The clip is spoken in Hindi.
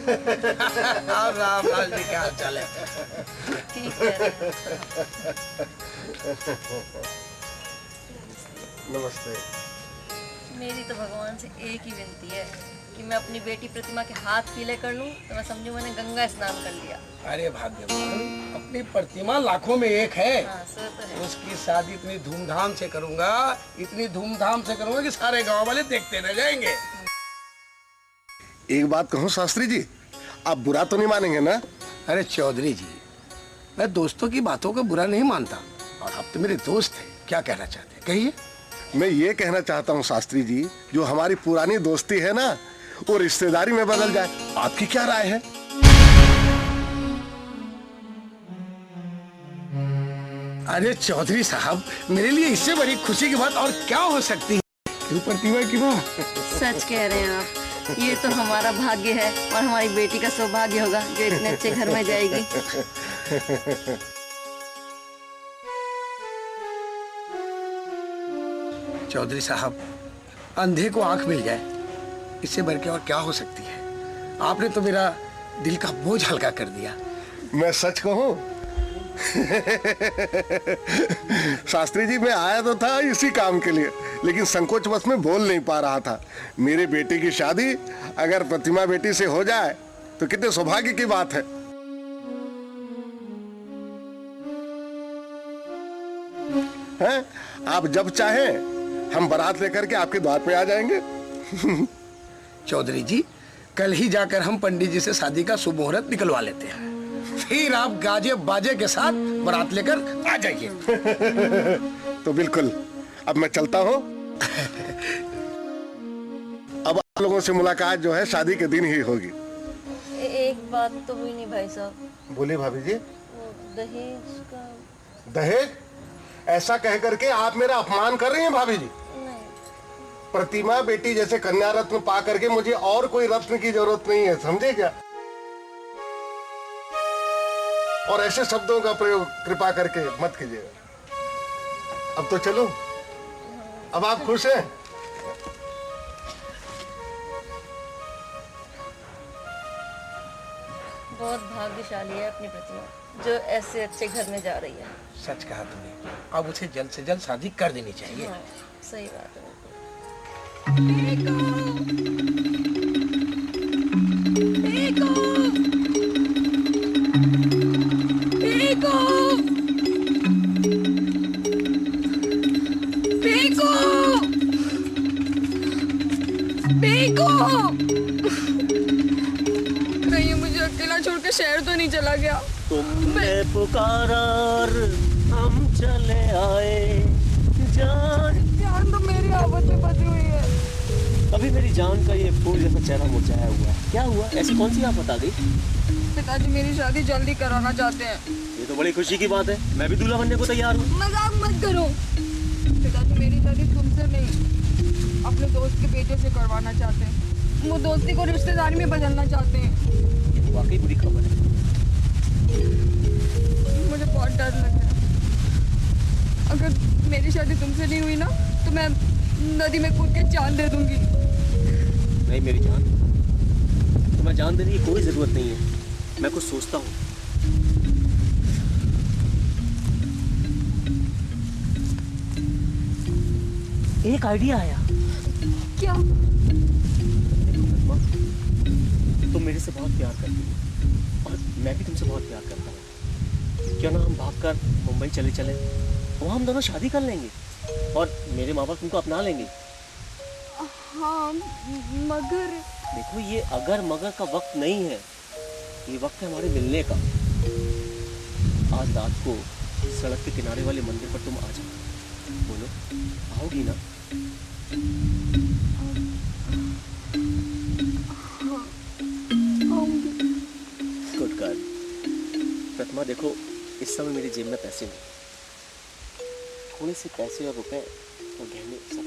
राम लाल जी, क्या हाल चाल है? ठीक है। नमस्ते। मेरी तो भगवान से एक ही विनती है कि मैं अपनी बेटी प्रतिमा के हाथ पीले कर लूं तो मैं समझूं मैंने गंगा स्नान कर लिया। अरे भाग्यवान, अपनी प्रतिमा लाखों में एक है। हाँ, सो तो है। उसकी शादी इतनी धूमधाम से करूंगा, इतनी धूमधाम से करूंगा कि सारे गांव वाले देखते रह जाएंगे। एक बात कहूँ शास्त्री जी, आप बुरा तो नहीं मानेंगे ना? अरे चौधरी जी, मैं दोस्तों की बातों को बुरा नहीं मानता, और आप तो मेरे दोस्त हैं। क्या कहना चाहते हैं, कहिए। मैं ये कहना चाहता हूँ शास्त्री जी, जो हमारी पुरानी दोस्ती है ना, वो रिश्तेदारी में बदल जाए। आपकी क्या राय है? अरे चौधरी साहब, मेरे लिए इससे बड़ी खुशी की बात और क्या हो सकती है? क्यों प्रतिमा की माँ? सच कह रहे हैं आप। ये तो हमारा भाग्य है और हमारी बेटी का सौभाग्य होगा जो इतने अच्छे घर में जाएगी। चौधरी साहब, अंधे को आंख मिल जाए, इससे बढ़ के और क्या हो सकती है? आपने तो मेरा दिल का बोझ हल्का कर दिया। मैं सच कहूँ शास्त्री जी, मैं आया तो था इसी काम के लिए, लेकिन संकोचवश में बोल नहीं पा रहा था। मेरी बेटी की शादी अगर प्रतिमा बेटी से हो जाए तो कितने सौभाग्य की बात है। हैं? आप जब चाहें हम बारात लेकर के आपके द्वार पे आ जाएंगे। चौधरी जी, कल ही जाकर हम पंडित जी से शादी का शुभ मुहूर्त निकलवा लेते हैं, फिर आप गाजे बाजे के साथ बारात लेकर आ जाइए। तो बिल्कुल, अब मैं चलता हूँ। अब आप लोगों से मुलाकात जो है शादी के दिन ही होगी। एक बात तो हुई नहीं भाई साहब। बोलिए भाभी जी। दहेज का। दहेज? ऐसा कह करके आप मेरा अपमान कर रही हैं भाभी जी। नहीं। प्रतिमा बेटी जैसे कन्या रत्न पा करके मुझे और कोई रत्न की जरूरत नहीं है, समझे क्या? और ऐसे शब्दों का प्रयोग कृपा करके मत कीजिएगा। अब तो चलो। अब आप खुश हैं? बहुत भाग्यशाली है अपनी प्रतिमा जो ऐसे अच्छे घर में जा रही है। सच कहा तुमने, अब उसे जल्द से जल्द शादी कर देनी चाहिए। हाँ, सही बात है। कहीं मुझे अकेला छोड़ के शहर तो नहीं चला गया? तुमने पुकारा और हम चले आए जान। जान तो मेरी आवाज में बची हुई है। अभी मेरी जान का ये फूल जैसा चेहरा मुरझाया हुआ है। क्या हुआ? ऐसी कौन सी आफत आ गई? पिताजी मेरी शादी जल्दी कराना चाहते हैं। ये तो बड़ी खुशी की बात है, मैं भी दूल्हा बनने को तैयार हूँ। मजाक मत करो। पिताजी मेरी शादी तुमसे नहीं, अपने दोस्त के बेटे से करवाना चाहते हैं। वो दोस्ती को रिश्तेदारी में बदलना चाहते हैं। ये तो वाकई बुरी खबर है। मुझे बहुत डर लग रहा है। अगर मेरी शादी तुमसे नहीं हुई ना तो मैं नदी में कूद के जान दे दूंगी। नहीं मेरी जान, तुम्हें जान देने की कोई जरूरत नहीं है। मैं कुछ सोचता हूँ। एक आइडिया आया। क्या? तुम मेरे से बहुत प्यार करती हो और मैं भी तुमसे बहुत प्यार करता हूँ। क्यों ना हम भागकर मुंबई चले चले, वहाँ हम दोनों शादी कर लेंगे और मेरे माँ बाप तुमको अपना लेंगे। हाँ, मगर देखो, ये अगर मगर का वक्त नहीं है, ये वक्त है हमारे मिलने का। आज रात को सड़क के किनारे वाले मंदिर पर तुम आ जाओ। बोलो, आओगी ना? Good girl. प्रतिमा देखो, इस समय मेरी जेब में पैसे नहीं, थोड़े से पैसे और रुपए और गहने सब